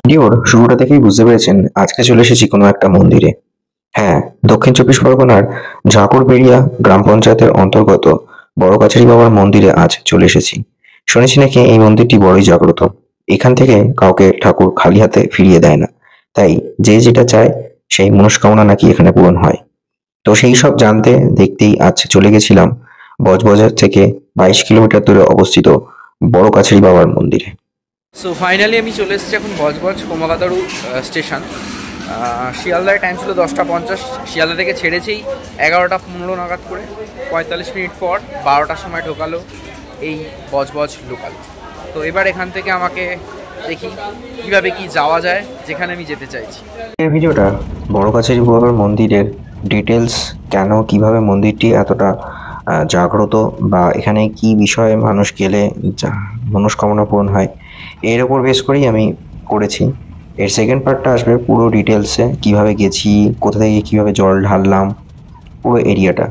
ভিডিওর শুরুটা থেকেই বুঝতে পেরেছেন আজকে চলে এসেছি কোনো একটা মন্দিরে। হ্যাঁ, দক্ষিণ চব্বিশ পরগনার ঝাকুরবেড়িয়া গ্রাম পঞ্চায়েতের অন্তর্গত বড় কাছারি বাবার মন্দিরে আজ চলে এসেছি। শুনেছি নাকি এই মন্দিরটি বড়ই জাগ্রত। এখান থেকে কাউকে ঠাকুর খালি হাতে ফিরিয়ে দেয় না। তাই যে যেটা চায় সেই মনস্কামনা নাকি এখানে পূরণ হয়। তো সেই সব জানতে দেখতেই আজ চলে গেছিলাম বজবজার থেকে 22 কিলোমিটার দূরে অবস্থিত বড় কাছারি বাবার মন্দিরে। সো ফাইনালি আমি চলে এসেছি এখন বজবজ কোমাকাদারু স্টেশন। শিয়ালদায় টাইম ছিল 10টা 50। শিয়ালদা থেকে ছেড়েছেই 11টা 15 নাগাদ করে। 45 মিনিট পর 12টার সময় ঢোকালো এই বজবজ লোকাল। তো এবার এখান থেকে আমাকে দেখি কীভাবে কি যাওয়া যায় যেখানে আমি যেতে চাইছি। এই ভিডিওটা বড় কাছারি বাবার মন্দিরের ডিটেলস, কেন কিভাবে মন্দিরটি এতটা জাগ্রত বা এখানে কি বিষয়ে মানুষ গেলে মনস্কামনা পূরণ হয়, এর ওপর বেস করেই আমি করেছি। এর সেকেন্ড পার্টটা আসবে পুরো ডিটেলসে, কিভাবে গেছি, কোথা থেকে কীভাবে জল ঢাললাম, পুরো এরিয়াটা।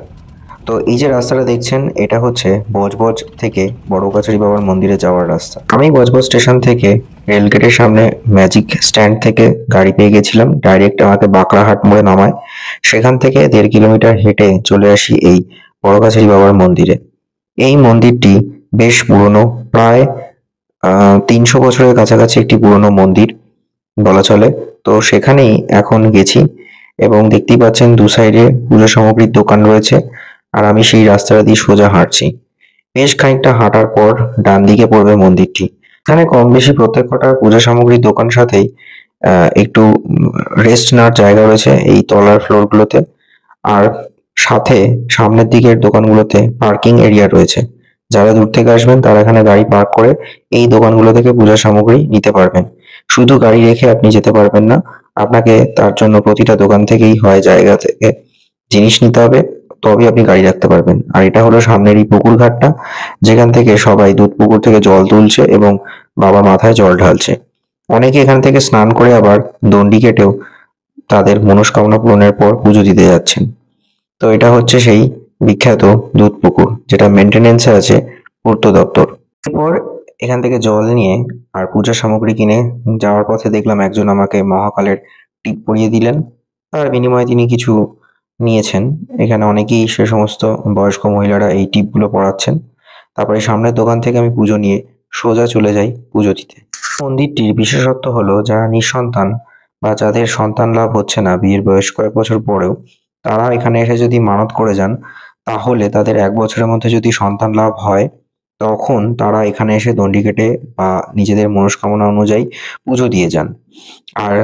তো এই যে রাস্তাটা দেখছেন, এটা হচ্ছে বজবজ থেকে বড় কাছারি বাবার মন্দিরে যাওয়ার রাস্তা। আমি বজবজ স্টেশন থেকে রেলগেটের সামনে ম্যাজিক স্ট্যান্ড থেকে গাড়ি পেয়ে গেছিলাম, ডাইরেক্ট আমাকে বাঁকড়াহাট মোড়ে নামায়। সেখান থেকে 1.5 কিলোমিটার হেঁটে চলে আসি এই বড় কাছারি বাবার মন্দিরে। এই মন্দিরটি বেশ পুরনো, প্রায় 300 বছরের কাছাকাছি একটি পুরনো মন্দির বলা চলে। তো সেখানেই এখন গেছি এবং দেখতেই পাচ্ছেন দু সাইডে পুজো সামগ্রীর দোকান রয়েছে, আর আমি সেই রাস্তাটা দিয়ে সোজা হাঁটছি। বেশ খানিকটা হাঁটার পর ডান দিকে পড়বে মন্দিরটি। এখানে কম বেশি প্রত্যেক কটা পূজা সামগ্রীর দোকান সাথেই একটু রেস্ট নেওয়ার জায়গা রয়েছে এই তলার ফ্লোরগুলোতে, আর সাথে সামনের দিকের দোকানগুলোতে পার্কিং এরিয়া রয়েছে। যারা দূর থেকে আসবেন তারা এখানে গাড়ি পার্ক করে এই দোকানগুলো থেকে পূজা সামগ্রী নিতে পারবেন। শুধু গাড়ি রেখে আপনি যেতে পারবেন না, আপনাকে তার জন্য প্রতিটা দোকান থেকেই হয় জায়গা থেকে জিনিস নিতে হবে, তবেই আপনি গাড়ি রাখতে পারবেন। আর এটা হলো সামনের এই পুকুর ঘাটটা, যেখান থেকে সবাই দুধ পুকুর থেকে জল তুলছে এবং বাবা মাথায় জল ঢালছে। অনেকে এখান থেকে স্নান করে আবার দণ্ডি কেটেও তাদের মনস্কামনা পূরণের পর পুজো দিতে যাচ্ছেন। তো এটা হচ্ছে সেই বিখ্যাত দুধ পুকুর, যেটা মেনটেনেন্সে আছে পূর্ত দপ্তর। এরপর এখান থেকে জল নিয়ে আর পূজার সামগ্রী কিনে যাওয়ার পথে দেখলাম একজন আমাকে মহাকালের টিপ পরিয়ে দিলেন। তার বিনিময়ে তিনি কিছু নিয়েছেন। এখানে অনেকেই সে সমস্ত বয়স্ক মহিলারা এই টিপগুলো পরাচ্ছেন। তারপরে সামনের দোকান থেকে আমি পুজো নিয়ে সোজা চলে যাই পুজো দিতে। মন্দিরটির বিশেষত্ব হলো যারা নিঃসন্তান বা যাদের সন্তান লাভ হচ্ছে না বিয়ের বয়স কয়েক বছর পরেও, তারা এখানে এসে যদি মানত করে যান, তাহলে তাদের 1 বছরের মধ্যে যদি সন্তান লাভ হয়, তখন তারা এখানে এসে দণ্ডি কেটে বা নিজেদের মনস্কামনা অনুযায়ী পুজো দিয়ে যান। আর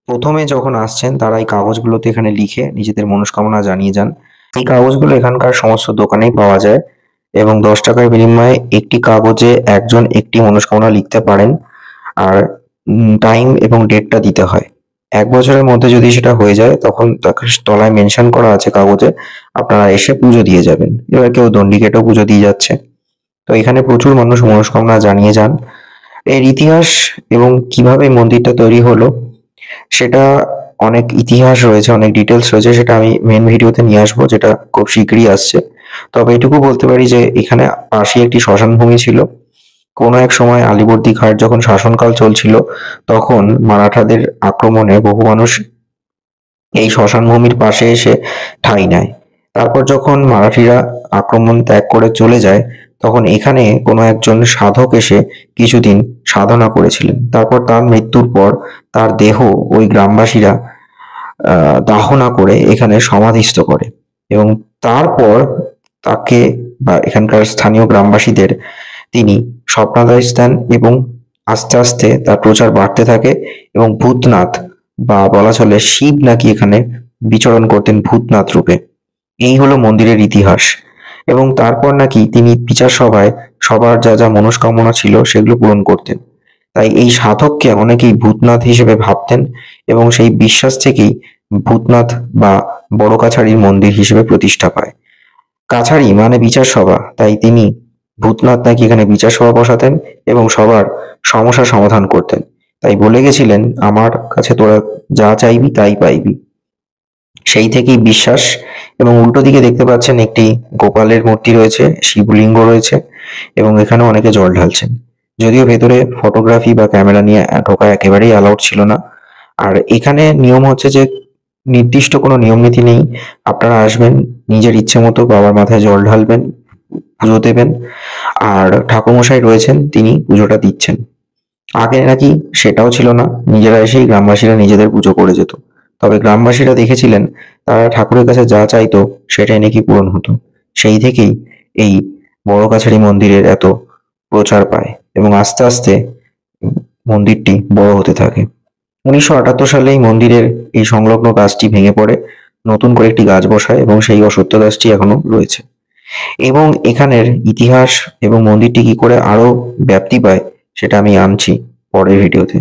প্রথমে যখন আসছেন তারা এই কাগজগুলোতে এখানে লিখে নিজেদের মনস্কামনা জানিয়ে যান। এই কাগজগুলো এখানকার সমস্ত দোকানেই পাওয়া যায় এবং 10 টাকার বিনিময়ে একটি কাগজে একজন একটি মনস্কামনা লিখতে পারেন। আর টাইম এবং ডেটটা দিতে হয়। 1 বছরের মধ্যে যদি সেটা হয়ে যায়, তখন তাকে তলায় মেনশন করা আছে কাগজে, আপনারা এসে পুজো দিয়ে যাবেন। এবার কেউ দণ্ডি কেটেও পুজো দিয়ে যাচ্ছে। তো এখানে প্রচুর মানুষ মনস্কামনা জানিয়ে যান। এর ইতিহাস এবং কিভাবে এই মন্দিরটা তৈরি হলো সেটা অনেক ইতিহাস রয়েছে, অনেক ডিটেলস রয়েছে, সেটা আমি মেন ভিডিওতে নিয়ে আসবো, যেটা খুব শীঘ্রই আসছে। তবে এটুকু বলতে পারি যে এখানে পাশে একটি শ্মশান ভূমি ছিল। কোনো এক সময় আলীবর্দী খাঁর যখন শাসনকাল চলছিল, তখন মারাঠাদের আক্রমণে বহু মানুষ এই শ্মশান ভূমির পাশে এসে ঠাঁই নেয়। তারপর যখন মারাঠিরা আক্রমণ ত্যাগ করে চলে যায়, তখন এখানে কোনো একজন সাধক এসে কিছুদিন সাধনা করেছিলেন। তারপর তার মৃত্যুর পর তার দেহ ওই গ্রামবাসীরা দাহনা করে এখানে সমাধিস্থ করে এবং তারপর তাকে বা এখানকার স্থানীয় গ্রামবাসীদের তিনি স্বপ্নাদেশ দেন এবং আস্তে আস্তে তার প্রচার বাড়তে থাকে এবং ভূতনাথ বা বলা চলে শিব নাকি এখানে বিচরণ করতেন ভূতনাথ রূপে। এই হলো মন্দিরের ইতিহাস। এবং তারপর নাকি তিনি বিচার সভায় সবার যা যা মনস্কামনা ছিল সেগুলো পূরণ করতেন। তাই এই সাধককে অনেকেই ভূতনাথ হিসেবে ভাবতেন এবং সেই বিশ্বাস থেকেই ভূতনাথ বা বড় কাছারির মন্দির হিসেবে প্রতিষ্ঠা পায়। কাছারি মানে বিচার সভা, তাই তিনি ভূতনাথ নাকি এখানে বিচার সভা বসাতেন এবং সবার সমস্যার সমাধান করতেন। তাই বলে গেছিলেন, আমার কাছে তোরা যা চাইবি তাই পাইবি। সেই থেকেই বিশ্বাস। এবং উল্টো দিকে দেখতে পাচ্ছেন একটি গোপালের মূর্তি রয়েছে, শিবলিঙ্গ রয়েছে এবং এখানে অনেকে জল ঢালছেন। যদিও ভেতরে ফটোগ্রাফি বা ক্যামেরা নিয়ে ঢোকা একেবারেই অ্যালাউড ছিল না। আর এখানে নিয়ম হচ্ছে যে নির্দিষ্ট কোনো নিয়ম নীতি নেই। আপনারা আসবেন, নিজের ইচ্ছে মতো বাবার মাথায় জল ঢালবেন, পুজো দেবেন। আর ঠাকুরমশাই রয়েছেন, তিনি পুজোটা দিচ্ছেন। আগে নাকি সেটাও ছিল না, নিজেরা এসেই গ্রামবাসীরা নিজেদের পুজো করে যেত। তবে গ্রামবাসীরা দেখেছিলেন তারা ঠাকুরের কাছে যা চাইতো সেটাই নাকি পূরণ হতো। সেই থেকেই এই বড় কাছারি মন্দিরের এত প্রচার পায় এবং আস্তে আস্তে মন্দিরটি বড় হতে থাকে। 1978 সালে এই মন্দিরের এই সংলগ্ন গাছটি ভেঙে পড়ে, নতুন করে একটি গাছ বসায় এবং সেই অশ্বত্থ গাছটি এখনো রয়েছে। এবং এখানের ইতিহাস এবং মন্দিরটি কি করে আরো ব্যাপ্তি পায় সেটা আমি আনছি পরের ভিডিওতে।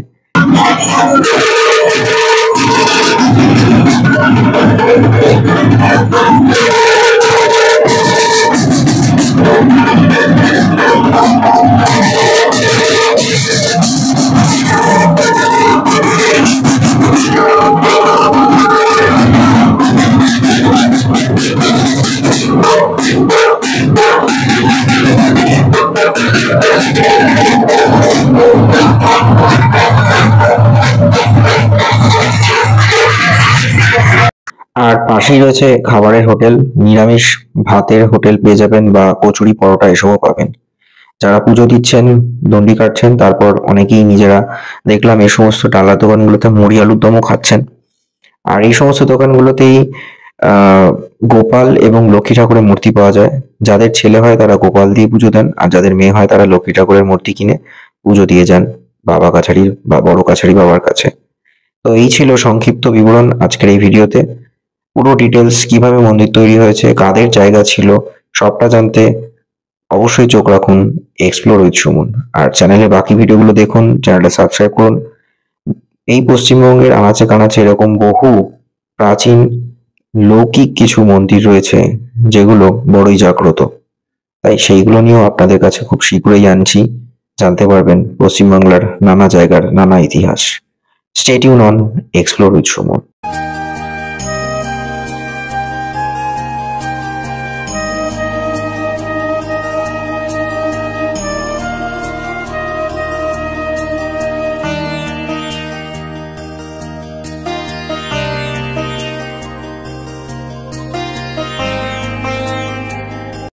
আর পাশেই রয়েছে খাবারের হোটেল, নিরামিষ ভাতের হোটেল পেয়ে যাবেন বা কচুরি পরোটা এসবও পাবেন। যারা পুজো দিচ্ছেন, দণ্ডি কাটছেন, তারপর অনেকেই নিজেরা দেখলাম এই সমস্ত ডালার দোকানগুলোতে মুড়ি আলুর দমও খাচ্ছেন। আর এই সমস্ত দোকানগুলোতেই গোপাল এবং লক্ষ্মী ঠাকুরের মূর্তি পাওয়া যায়। যাদের ছেলে হয় তারা গোপাল দিয়ে পুজো দেন, আর যাদের মেয়ে হয় তারা লক্ষ্মী ঠাকুরের মূর্তি কিনে পুজো দিয়ে যান বাবা কাছারির বা বড় কাছারি বাবার কাছে। তো এই ছিল সংক্ষিপ্ত বিবরণ আজকের এই ভিডিওতে। পুরো ডিটেলস কিভাবে মন্দির তৈরি হয়েছে, কাদের জায়গা ছিল, সবটা জানতে অবশ্যই চোখ রাখুন এক্সপ্লোর উইথ সুমন। আর চ্যানেলের বাকি ভিডিওগুলো দেখুন, চ্যানেলটা সাবস্ক্রাইব করুন। এই পশ্চিমবঙ্গের আনাচে কানাচে এরকম বহু প্রাচীন লৌকিক কিছু মন্দির রয়েছে যেগুলো বড়ই জাগ্রত। তাই সেইগুলো নিয়েও আপনাদের কাছে খুব শীঘ্রই আনছি, জানতে পারবেন পশ্চিমবাংলার নানা জায়গার নানা ইতিহাস। Stay tune on explore with Suman.